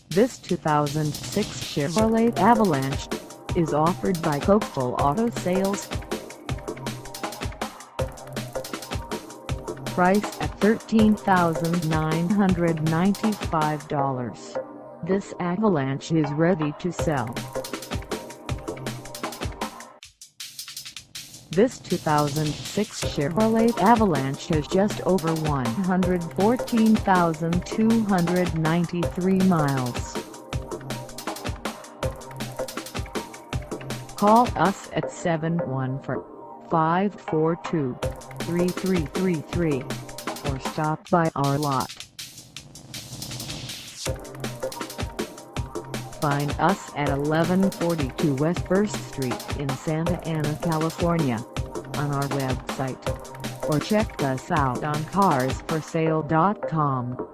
This 2006 Chevrolet Avalanche is offered by Hopeful Auto Sales. Price at $13,995. This Avalanche is ready to sell. This 2006 Chevrolet Avalanche has just over 114,293 miles. Call us at 714-542-3333 or stop by our lot. Find us at 1142 West 1st Street in Santa Ana, California, on our website, or check us out on carsforsale.com.